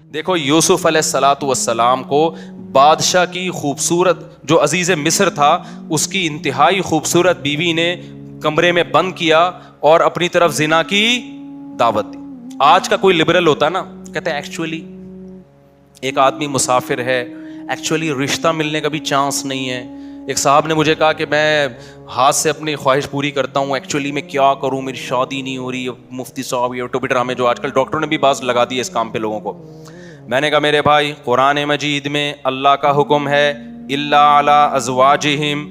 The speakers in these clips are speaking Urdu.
دیکھو یوسف علیہ الصلاۃ والسلام کو بادشاہ کی خوبصورت جو عزیز مصر تھا اس کی انتہائی خوبصورت بیوی نے کمرے میں بند کیا اور اپنی طرف زنا کی دعوت دی. آج کا کوئی لبرل ہوتا نا کہتے ہیں ایکچولی ایک آدمی مسافر ہے, ایکچولی رشتہ ملنے کا بھی چانس نہیں ہے. ایک صاحب نے مجھے کہا کہ میں ہاتھ سے اپنی خواہش پوری کرتا ہوں, ایکچولی میں کیا کروں, میری شادی نہیں ہو رہی. مفتی صاحب یہ ٹوپی ڈرامے جو آج کل ڈاکٹروں نے بھی باز لگا دی ہے اس کام پہ لوگوں کو. میں نے کہا میرے بھائی قرآن مجید میں اللہ کا حکم ہے الا علی ازواجہم,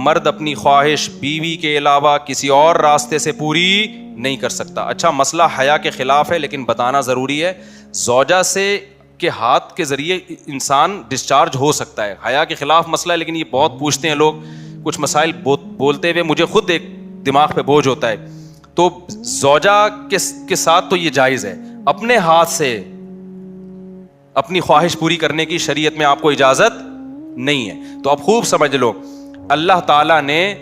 مرد اپنی خواہش بیوی کے علاوہ کسی اور راستے سے پوری نہیں کر سکتا. اچھا مسئلہ حیا کے خلاف ہے لیکن بتانا ضروری ہے, زوجہ سے کے ہاتھ کے ذریعے انسان ڈسچارج ہو سکتا ہے. حیا کے خلاف مسئلہ ہے لیکن یہ بہت پوچھتے ہیں لوگ, کچھ مسائل بولتے ہوئے مجھے خود ایک دماغ پہ بوجھ ہوتا ہے. تو زوجہ کے ساتھ تو یہ جائز ہے, اپنے ہاتھ سے اپنی خواہش پوری کرنے کی شریعت میں آپ کو اجازت نہیں ہے. تو اب خوب سمجھ لو, اللہ تعالیٰ نے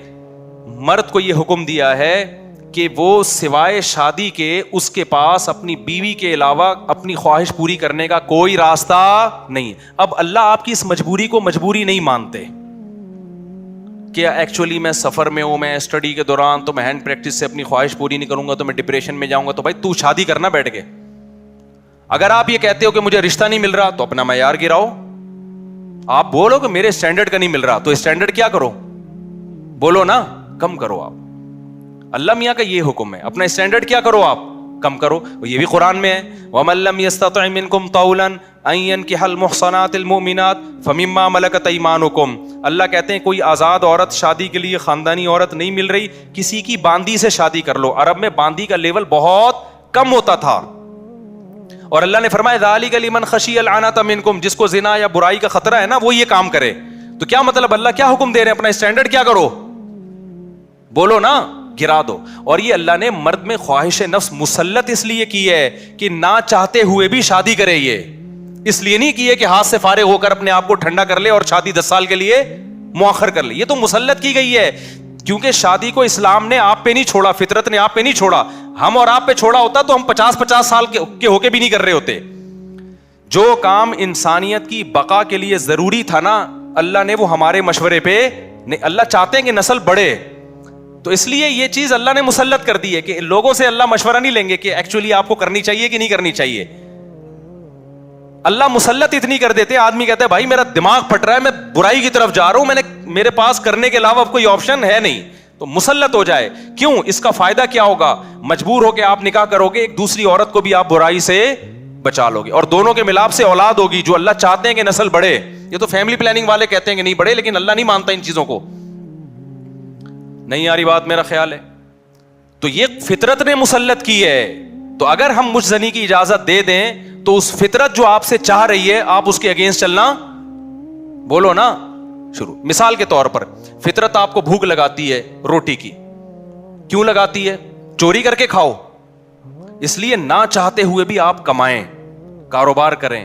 مرد کو یہ حکم دیا ہے کہ وہ سوائے شادی کے اس کے پاس اپنی بیوی کے علاوہ اپنی خواہش پوری کرنے کا کوئی راستہ نہیں. اب اللہ آپ کی اس مجبوری کو مجبوری نہیں مانتے کہ ایکچولی میں سفر میں ہوں, میں اسٹڈی کے دوران تو میں ہینڈ پریکٹس سے اپنی خواہش پوری نہیں کروں گا تو میں ڈپریشن میں جاؤں گا. تو بھائی تو شادی کرنا بیٹھ کے. اگر آپ یہ کہتے ہو کہ مجھے رشتہ نہیں مل رہا تو اپنا معیار گراؤ. آپ بولو کہ میرے اسٹینڈرڈ کا نہیں مل رہا تو اسٹینڈرڈ کیا کرو, بولو نا کم کرو. آپ اللہ میاں کا یہ حکم ہے, اپنا اسٹینڈرڈ کیا کرو, آپ کم کرو. یہ بھی قرآن میں ہے وَمَن لَّمْ يَسْتَطِعْ مِنكُمْ طَوْلًا أَن يَنكِحَ الْمُحْصَنَاتِ الْمُؤْمِنَاتِ فَمِمَّا مَلَكَتْ أَيْمَانُكُمْ. اللہ کہتے ہیں کوئی آزاد عورت شادی کے لیے خاندانی عورت نہیں مل رہی, کسی کی باندی سے شادی کر لو. عرب میں باندی کا لیول بہت کم ہوتا تھا اور اللہ نے فرمایا ذالک لمن خشی العنۃ منکم, جس کو زنا یا برائی کا خطرہ ہے نا وہ یہ کام کرے. تو کیا مطلب اللہ کیا حکم دے رہے ہیں, اپنا اسٹینڈرڈ کیا کرو, بولو نا گرا دو. اور یہ اللہ نے مرد میں خواہش نفس مسلط اس لیے کی ہے کہ نہ چاہتے ہوئے بھی شادی کرے. یہ اس لیے نہیں کی ہے کہ ہاتھ سے فارغ ہو کر اپنے آپ کو ٹھنڈا کر لے اور شادی 10 سال کے لیے مؤخر کر لے. یہ تو مسلط کی گئی ہے کیونکہ شادی کو اسلام نے آپ پہ نہیں چھوڑا, فطرت نے آپ پہ نہیں چھوڑا. ہم اور آپ پہ چھوڑا ہوتا تو ہم 50 سال کے ہو کے بھی نہیں کر رہے ہوتے. جو کام انسانیت کی بقا کے لیے ضروری تھا نا اللہ نے وہ ہمارے مشورے پہ نہیں. اللہ چاہتے ہیں کہ نسل بڑھے تو اس لیے یہ چیز اللہ نے مسلط کر دی ہے کہ لوگوں سے اللہ مشورہ نہیں لیں گے کہ ایکچولی آپ کو کرنی چاہیے کہ نہیں کرنی چاہیے. اللہ مسلط اتنی کر دیتے, آدمی کہتا ہے بھائی میرا دماغ پھٹ رہا ہے, میں برائی کی طرف جا رہا ہوں, میرے پاس کرنے کے علاوہ اب کوئی آپشن ہے نہیں, تو مسلط ہو جائے. کیوں, اس کا فائدہ کیا ہوگا, مجبور ہو کے آپ نکاح کرو گے, ایک دوسری عورت کو بھی آپ برائی سے بچا لو گے اور دونوں کے ملاپ سے اولاد ہوگی جو اللہ چاہتے ہیں کہ نسل بڑھے. یہ تو فیملی پلاننگ والے کہتے ہیں کہ نہیں بڑھے لیکن اللہ نہیں مانتا ان چیزوں کو. نہیں آ رہی بات میرا خیال ہے. تو یہ فطرت نے مسلط کی ہے. تو اگر ہم مجزنی کی اجازت دے دیں تو اس فطرت جو آپ سے چاہ رہی ہے آپ اس کے اگینسٹ چلنا, بولو نا شروع. مثال کے طور پر فطرت آپ کو بھوک لگاتی ہے روٹی کی, کیوں لگاتی ہے, چوری کر کے کھاؤ. اس لیے نہ چاہتے ہوئے بھی آپ کمائیں, کاروبار کریں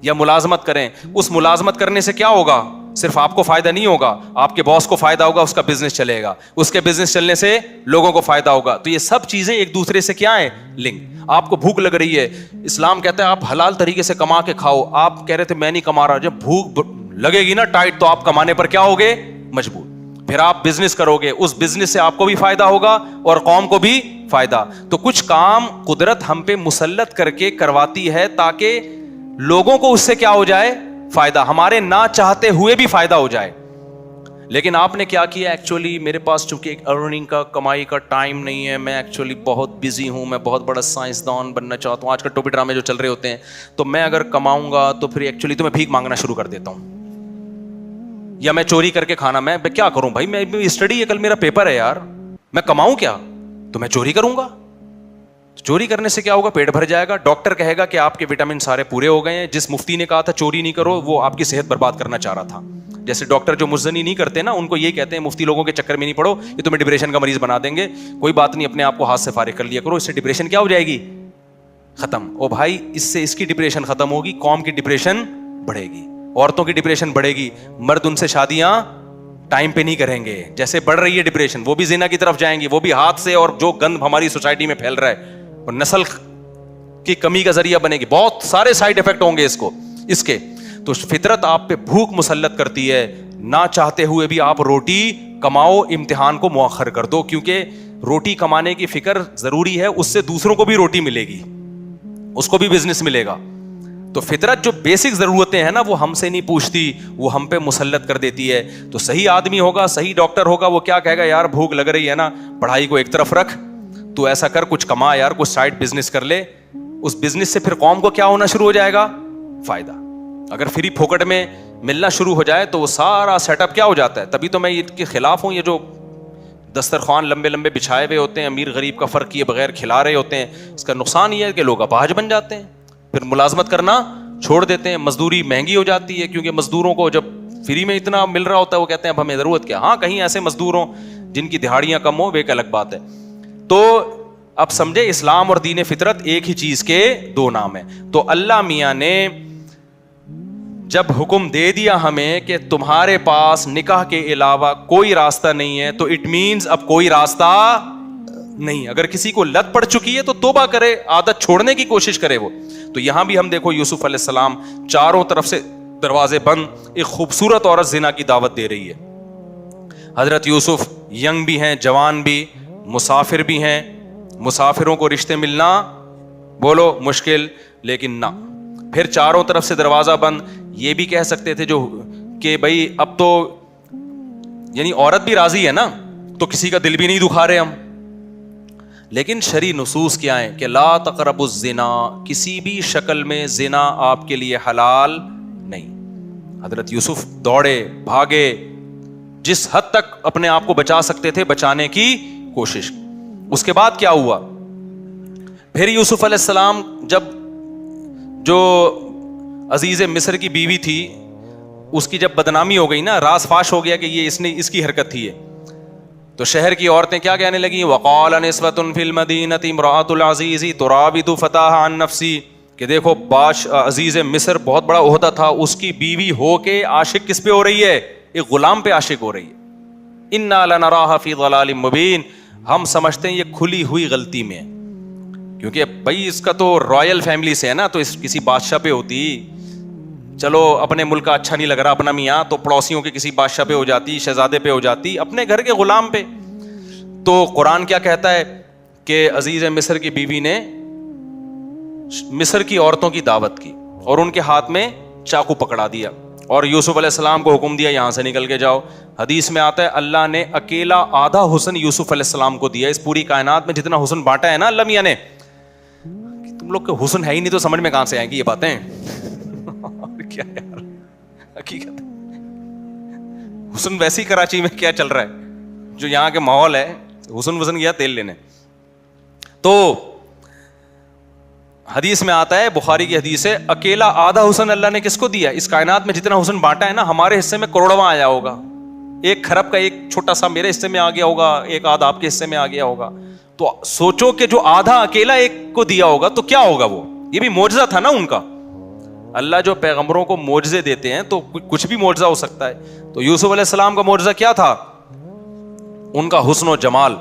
یا ملازمت کریں. اس ملازمت کرنے سے کیا ہوگا, صرف آپ کو فائدہ نہیں ہوگا, آپ کے باس کو فائدہ ہوگا, اس کا بزنس چلے گا, اس کے بزنس چلنے سے لوگوں کو فائدہ ہوگا. تو یہ سب چیزیں ایک دوسرے سے کیا ہیں, لنک. آپ کو بھوک لگ رہی ہے, اسلام کہتا ہے آپ حلال طریقے سے کما کے کھاؤ. آپ کہہ رہے تھے میں نہیں کما رہا, جب بھوک لگے گی نا ٹائٹ تو آپ کمانے پر کیا ہوگے, مجبور. پھر آپ بزنس کرو گے, اس بزنس سے آپ کو بھی فائدہ ہوگا اور قوم کو بھی فائدہ. تو کچھ کام قدرت ہم پہ مسلط کر کے کرواتی ہے تاکہ لوگوں کو اس سے کیا ہو جائے, فائدہ, ہمارے نہ چاہتے ہوئے بھی فائدہ ہو جائے. لیکن آپ نے کیا کیا, ایکچولی میرے پاس چونکہ ایک ارننگ کا کمائی کا ٹائم نہیں ہے, میں ایکچولی بہت بزی ہوں, میں بہت بڑا سائنسدان بننا چاہتا ہوں. آج کل ٹوپی ڈرامے جو چل رہے ہوتے ہیں, تو میں اگر کماؤں گا تو پھر ایکچولی تو میں بھیک مانگنا شروع کر دیتا ہوں, یا میں چوری کر کے کھانا, میں کیا کروں بھائی, میں اسٹڈی ہے, کل میرا پیپر ہے یار, میں کماؤں کیا, تو میں چوری کروں گا. چوری کرنے سے کیا ہوگا, پیٹ بھر جائے گا, ڈاکٹر کہے گا کہ آپ کے وٹامن سارے پورے ہو گئے ہیں. جس مفتی نے کہا تھا چوری نہیں کرو وہ آپ کی صحت برباد کرنا چاہ رہا تھا. جیسے ڈاکٹر جو مجزنی نہیں کرتے نا ان کو یہی کہتے ہیں مفتی لوگوں کے چکر میں نہیں پڑو, یہ تمہیں ڈپریشن کا مریض بنا دیں گے. کوئی بات نہیں, اپنے آپ کو ہاتھ سے فارغ کر لیا کرو, اس سے ڈپریشن کیا ہو جائے گی, ختم. او بھائی اس سے اس کی ڈپریشن ختم ہوگی, قوم کی ڈپریشن بڑھے گی, عورتوں کی ڈپریشن بڑھے گی, مرد ان سے شادیاں ٹائم پہ نہیں کریں گے. جیسے بڑھ رہی ہے ڈپریشن, وہ بھی زنا کی طرف جائیں گی, وہ بھی ہاتھ سے, اور جو گند ہماری سوسائٹی میں پھیل رہا ہے اور نسل کی کمی کا ذریعہ بنے گی, بہت سارے سائڈ افیکٹ ہوں گے اس کے. تو فطرت آپ پہ بھوک مسلط کرتی ہے, نہ چاہتے ہوئے بھی آپ روٹی کماؤ, امتحان کو مؤخر کر دو, کیونکہ روٹی کمانے کی فکر ضروری ہے, اس سے دوسروں کو بھی روٹی ملے گی, اس کو بھی بزنس ملے گا. تو فطرت جو بیسک ضرورتیں ہیں نا وہ ہم سے نہیں پوچھتی, وہ ہم پہ مسلط کر دیتی ہے. تو صحیح آدمی ہوگا, صحیح ڈاکٹر ہوگا, وہ کیا کہے گا, یار بھوک لگ رہی ہے نا, پڑھائی کو ایک طرف رکھ, تو ایسا کر کچھ کما یار, کچھ سائڈ بزنس کر لے. اس بزنس سے پھر قوم کو کیا ہونا شروع ہو جائے گا, فائدہ. اگر فری پھوکٹ میں ملنا شروع ہو جائے تو وہ سارا سیٹ اپ کیا ہو جاتا ہے. تبھی تو میں اس کے خلاف ہوں, یہ جو دسترخوان لمبے لمبے بچھائے ہوئے ہوتے ہیں, امیر غریب کا فرق کیے بغیر کھلا رہے ہوتے ہیں. اس کا نقصان یہ ہے کہ لوگ اپاہج بن جاتے ہیں, پھر ملازمت کرنا چھوڑ دیتے ہیں, مزدوری مہنگی ہو جاتی ہے, کیونکہ مزدوروں کو جب فری میں اتنا مل رہا ہوتا ہے وہ کہتے ہیں اب ہمیں ضرورت کیا. ہاں کہیں ایسے مزدور ہوں جن کی دہاڑیاں کم ہوں, وہ ایک الگ بات ہے. تو اب سمجھے اسلام اور دین فطرت ایک ہی چیز کے دو نام ہیں. تو اللہ میاں نے جب حکم دے دیا ہمیں کہ تمہارے پاس نکاح کے علاوہ کوئی راستہ نہیں ہے, تو اٹ مینز اب کوئی راستہ نہیں. اگر کسی کو لت پڑ چکی ہے تو توبہ کرے, عادت چھوڑنے کی کوشش کرے وہ. تو یہاں بھی ہم دیکھو یوسف علیہ السلام, چاروں طرف سے دروازے بند, ایک خوبصورت عورت زنا کی دعوت دے رہی ہے. حضرت یوسف ینگ بھی ہیں, جوان بھی, مسافر بھی ہیں. مسافروں کو رشتے ملنا بولو مشکل, لیکن نہ, پھر چاروں طرف سے دروازہ بند. یہ بھی کہہ سکتے تھے جو کہ بھائی اب تو یعنی عورت بھی راضی ہے نا, تو کسی کا دل بھی نہیں دکھا رہے ہم. لیکن شرعی نصوص کیا ہیں کہ لا تقربوا الزنا, کسی بھی شکل میں زنا آپ کے لیے حلال نہیں. حضرت یوسف دوڑے بھاگے, جس حد تک اپنے آپ کو بچا سکتے تھے بچانے کی کوشش. اس کے بعد کیا ہوا, پھر یوسف علیہ السلام جب جو عزیز مصر کی بیوی تھی اس کی جب بدنامی ہو گئی نا, راز فاش ہو گیا کہ یہ اس کی حرکت تھی, تو شہر کی عورتیں کیا کہنے لگیں, وقال نسوۃ فی المدینہ امرأۃ العزیز تراود فتاها عن نفسی, کہ دیکھو عزیز مصر بہت بڑا عہدہ تھا, اس کی بیوی ہو کے عاشق کس پہ ہو رہی ہے, ایک غلام پہ عاشق ہو رہی ہے. انا لنراها فی ضلال مبین, ہم سمجھتے ہیں یہ کھلی ہوئی غلطی میں, کیونکہ بھائی اس کا تو رائل فیملی سے ہے نا, تو اس کسی بادشاہ پہ ہوتی, چلو اپنے ملک کا اچھا نہیں لگ رہا اپنا میاں, تو پڑوسیوں کے کسی بادشاہ پہ ہو جاتی, شہزادے پہ ہو جاتی, اپنے گھر کے غلام پہ. تو قرآن کیا کہتا ہے کہ عزیز مصر کی بیوی نے مصر کی عورتوں کی دعوت کی اور ان کے ہاتھ میں چاقو پکڑا دیا, اور یوسف علیہ السلام کو حکم دیا یہاں سے نکل کے جاؤ. حدیث میں آتا ہے اللہ نے اکیلا آدھا حسن یوسف علیہ السلام کو دیا. اس پوری کائنات میں جتنا حسن بانٹا ہے نا اللہ میاں نے, تم لوگ کے حسن ہے ہی نہیں تو سمجھ میں کہاں سے آئیں گی یہ باتیں. کیا یار حقیقت, حسن ویسی کراچی میں کیا چل رہا ہے, جو یہاں کے ماحول ہے, حسن وسن گیا تیل لینے. تو حدیث میں آتا ہے, بخاری کی حدیث ہے, اکیلا آدھا حسن اللہ نے کس کو دیا. اس کائنات میں جتنا حسن بانٹا ہے نا, ہمارے حصے میں کروڑواں آیا ہوگا, ایک کھرب کا ایک چھوٹا سا میرے حصے میں آ گیا ہوگا, ایک آدھا آپ کے حصے میں آ گیا ہوگا. تو سوچو کہ جو آدھا اکیلا ایک کو دیا ہوگا تو کیا ہوگا, وہ یہ بھی معجزہ تھا نا ان کا. اللہ جو پیغمبروں کو معجزے دیتے ہیں تو کچھ بھی معجزہ ہو سکتا ہے. تو یوسف علیہ السلام کا معجزہ کیا تھا, ان کا حسن و جمال.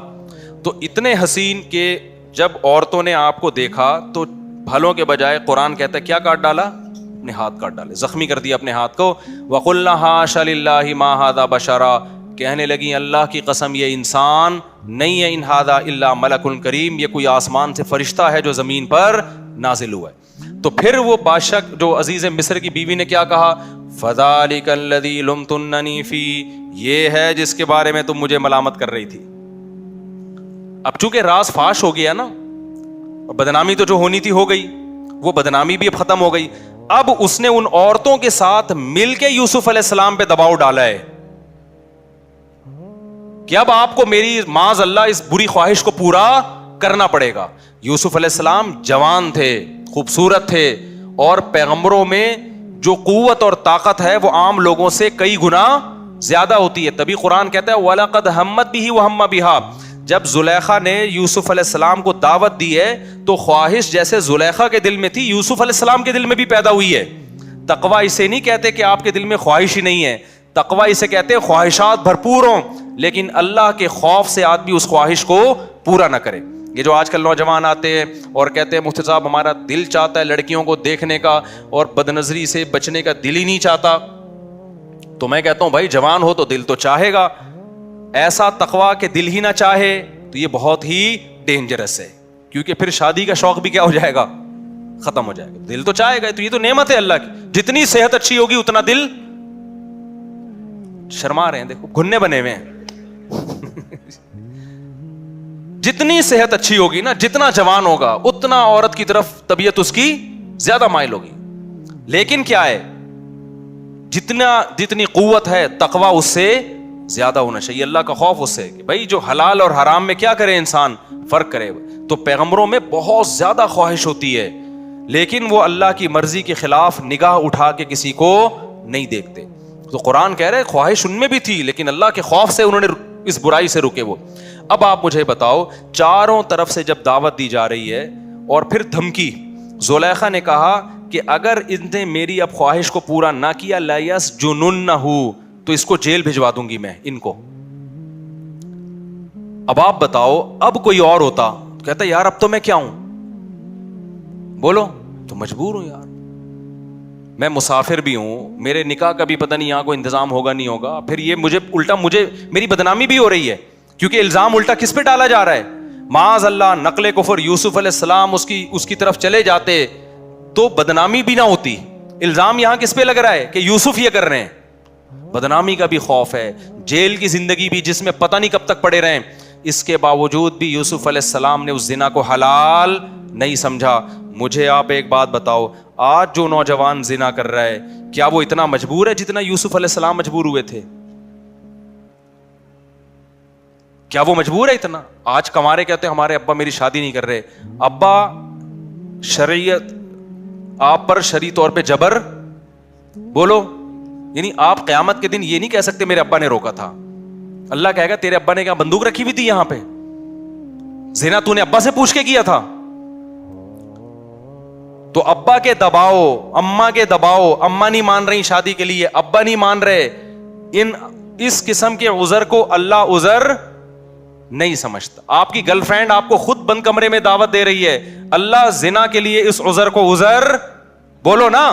تو اتنے حسین کہ جب عورتوں نے آپ کو دیکھا تو بھلوں کے بجائے قرآن کہتا ہے کیا کاٹ ڈالا, اپنے ہاتھ کاٹ ڈالے, زخمی کر دیا اپنے ہاتھ کو. وَقُلْنَا حَاشَ لِلَّهِ مَا هَذَا بَشَرًا, کہنے لگی اللہ کی قسم یہ انسان نہیں ہے, ان هَذَا إِلَّا مَلَكٌ کریم, یہ کوئی آسمان سے فرشتہ ہے جو زمین پر نازل ہوا ہے. تو پھر وہ بادشاہ جو عزیز مصر کی بیوی نے کیا کہا, فَذَلِكَ الَّذِي لُمْتُنَّنِي فِيهِ, یہ ہے جس کے بارے میں تم مجھے ملامت کر رہی تھی. اب چونکہ راز فاش ہو گیا نا, بدنامی تو جو ہونی تھی ہو گئی, وہ بدنامی بھی اب ختم ہو گئی. اب اس نے ان عورتوں کے ساتھ مل کے یوسف علیہ السلام پہ دباؤ ڈالا ہے کہ اب آپ کو میری معاذ اللہ اس بری خواہش کو پورا کرنا پڑے گا. یوسف علیہ السلام جوان تھے, خوبصورت تھے, اور پیغمبروں میں جو قوت اور طاقت ہے وہ عام لوگوں سے کئی گنا زیادہ ہوتی ہے. تبھی قرآن کہتا ہے وَلَقَدْ هَمَّتْ بِهِ وَهَمَّ بِهَا, جب زلیخا نے یوسف علیہ السلام کو دعوت دی ہے تو خواہش جیسے زلیخا کے دل میں تھی یوسف علیہ السلام کے دل میں بھی پیدا ہوئی ہے. تقویٰ اسے نہیں کہتے کہ آپ کے دل میں خواہش ہی نہیں ہے, تقویٰ اسے کہتے ہیں خواہشات بھرپور ہوں لیکن اللہ کے خوف سے آدمی اس خواہش کو پورا نہ کرے. یہ جو آج کل نوجوان آتے ہیں اور کہتے ہیں مفتی صاحب ہمارا دل چاہتا ہے لڑکیوں کو دیکھنے کا اور بد نظری سے بچنے کا دل ہی نہیں چاہتا, تو میں کہتا ہوں بھائی جوان ہو تو دل تو چاہے گا, ایسا تقویٰ کہ دل ہی نہ چاہے تو یہ بہت ہی ڈینجرس ہے, کیونکہ پھر شادی کا شوق بھی کیا ہو جائے گا, ختم ہو جائے گا. دل تو چاہے گا, تو یہ تو نعمت ہے اللہ کی, جتنی صحت اچھی ہوگی اتنا دل, شرما رہے ہیں دیکھو گھننے بنے ہوئے ہیں, جتنی صحت اچھی ہوگی نا, جتنا جوان ہوگا اتنا عورت کی طرف طبیعت اس کی زیادہ مائل ہوگی. لیکن کیا ہے, جتنی قوت ہے تقویٰ اس سے زیادہ ہونا چاہیے, اللہ کا خوف اس سے, کہ بھائی جو حلال اور حرام میں کیا کرے انسان, فرق کرے. تو پیغمبروں میں بہت زیادہ خواہش ہوتی ہے, لیکن وہ اللہ کی مرضی کے خلاف نگاہ اٹھا کے کسی کو نہیں دیکھتے. تو قرآن کہہ رہے خواہش ان میں بھی تھی, لیکن اللہ کے خوف سے انہوں نے اس برائی سے رکے وہ. اب آپ مجھے بتاؤ, چاروں طرف سے جب دعوت دی جا رہی ہے اور پھر دھمکی, زلیخا نے کہا کہ اگر ان نے میری اب خواہش کو پورا نہ کیا لَيَسْجُنُنَّهُ, تو اس کو جیل بھجوا دوں گی میں ان کو. اب آپ بتاؤ, اب کوئی اور ہوتا تو کہتا یار اب تو میں کیا ہوں, بولو, تو مجبور ہوں یار, میں مسافر بھی ہوں, میرے نکاح کا بھی پتہ نہیں یہاں کوئی انتظام ہوگا نہیں ہوگا, پھر یہ مجھے میری بدنامی بھی ہو رہی ہے, کیونکہ الزام الٹا کس پہ ڈالا جا رہا ہے, معاذ اللہ نقل کفر, یوسف علیہ السلام اس کی طرف چلے جاتے تو بدنامی بھی نہ ہوتی. الزام یہاں کس پہ لگ رہا ہے کہ یوسف یہ کر رہے ہیں, بدنامی کا بھی خوف ہے, جیل کی زندگی بھی جس میں پتہ نہیں کب تک پڑے رہیں. اس کے باوجود بھی یوسف علیہ السلام نے اس زنا کو حلال نہیں سمجھا. مجھے آپ ایک بات بتاؤ, آج جو نوجوان زنا کر رہا ہے کیا وہ اتنا مجبور ہے جتنا یوسف علیہ السلام مجبور ہوئے تھے؟ کیا وہ مجبور ہے اتنا؟ آج کمارے کہتے ہیں ہمارے ابا میری شادی نہیں کر رہے. ابا شریعت آپ پر شرعی طور پہ جبر, بولو, یعنی آپ قیامت کے دن یہ نہیں کہہ سکتے میرے ابا نے روکا تھا. اللہ کہے گا تیرے ابا نے کیا بندوق رکھی ہوئی تھی یہاں پہ, زنا تو نے ابا سے پوچھ کے کیا تھا؟ تو ابا کے دباؤ, اماں کے دباؤ, اماں نہیں مان رہی شادی کے لیے, ابا نہیں مان رہے, اس قسم کے عذر کو اللہ عذر نہیں سمجھتا. آپ کی گرل فرینڈ آپ کو خود بند کمرے میں دعوت دے رہی ہے, اللہ زنا کے لیے اس عذر کو عذر, بولو نا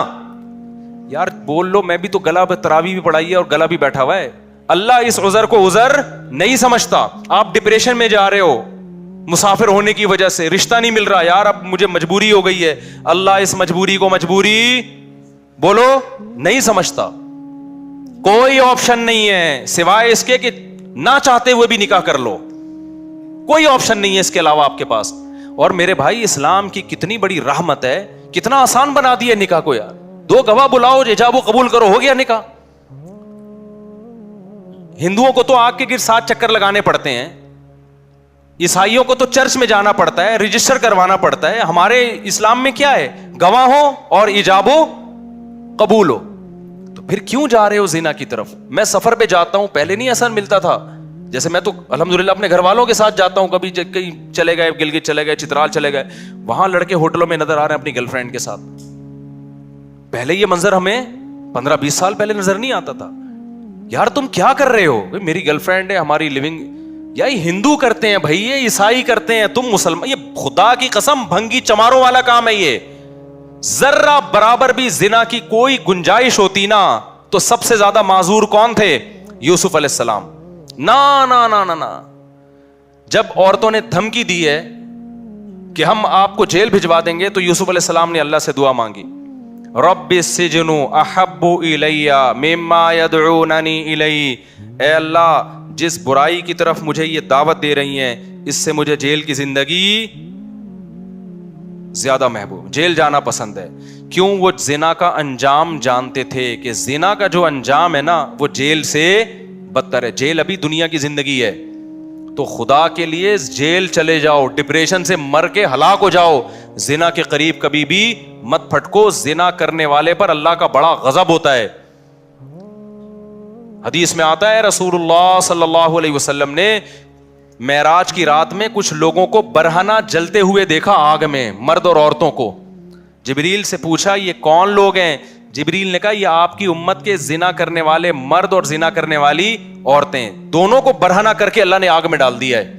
یار, بول لو, میں بھی تو گلا تراویح بھی پڑھائی ہے اور گلا بھی بیٹھا ہوا ہے. اللہ اس عذر کو عذر نہیں سمجھتا. آپ ڈپریشن میں جا رہے ہو مسافر ہونے کی وجہ سے, رشتہ نہیں مل رہا, یار اب مجھے مجبوری ہو گئی ہے, اللہ اس مجبوری کو مجبوری, بولو, نہیں سمجھتا. کوئی آپشن نہیں ہے سوائے اس کے کہ نہ چاہتے ہوئے بھی نکاح کر لو, کوئی آپشن نہیں ہے اس کے علاوہ آپ کے پاس. اور میرے بھائی اسلام کی کتنی بڑی رحمت ہے, کتنا آسان بنا دیا نکاح کو یار. 2 گواہ بلاؤ, ایجاب و قبول کرو, ہو گیا نکاح. ہندوؤں کو تو آگ کے گر 7 چکر لگانے پڑتے ہیں, عیسائیوں کو تو چرچ میں جانا پڑتا ہے, رجسٹر کروانا پڑتا ہے. ہمارے اسلام میں کیا ہے, گواہ ہو اور ایجاب و قبول ہو. تو پھر کیوں جا رہے ہو زنا کی طرف؟ میں سفر پہ جاتا ہوں, پہلے نہیں آسان ملتا تھا, جیسے میں تو الحمدللہ اپنے گھر والوں کے ساتھ جاتا ہوں, کبھی کہیں چلے گئے, گلگت چلے گئے, چترال چلے گئے, وہاں لڑکے ہوٹلوں میں نظر آ رہے ہیں اپنی گرل فرینڈ کے ساتھ. پہلے یہ منظر ہمیں 15-20 سال پہلے نظر نہیں آتا تھا. یار تم کیا کر رہے ہو, میری گرل فرینڈ ہے, ہماری لیونگ, یا یہ ہندو کرتے ہیں بھائی, یہ عیسائی کرتے ہیں, تم مسلمان, یہ خدا کی قسم بھنگی چماروں والا کام ہے. یہ ذرہ برابر بھی زنا کی کوئی گنجائش ہوتی نا تو سب سے زیادہ معذور کون تھے؟ یوسف علیہ السلام. نا نا نا نا نا, جب عورتوں نے دھمکی دی ہے کہ ہم آپ کو جیل بھجوا دیں گے, تو یوسف علیہ السلام نے اللہ سے دعا مانگی, رب السجن احب الی مما یدعوننی الی, اے اللہ جس برائی کی طرف مجھے یہ دعوت دے رہی ہیں اس سے مجھے جیل کی زندگی زیادہ محبوب, جیل جانا پسند ہے. کیوں؟ وہ زنا کا انجام جانتے تھے کہ زنا کا جو انجام ہے نا وہ جیل سے بدتر ہے. جیل ابھی دنیا کی زندگی ہے, تو خدا کے لیے جیل چلے جاؤ, ڈپریشن سے مر کے ہلاک ہو جاؤ, زنا کے قریب کبھی بھی مت پھٹکو. زنا کرنے والے پر اللہ کا بڑا غضب ہوتا ہے. حدیث میں آتا ہے رسول اللہ صلی اللہ علیہ وسلم نے معراج کی رات میں کچھ لوگوں کو برہنہ جلتے ہوئے دیکھا آگ میں, مرد اور عورتوں کو. جبریل سے پوچھا یہ کون لوگ ہیں؟ جبریل نے کہا یہ آپ کی امت کے زنا کرنے والے مرد اور زنا کرنے والی عورتیں, دونوں کو برہنہ کر کے اللہ نے آگ میں ڈال دیا ہے.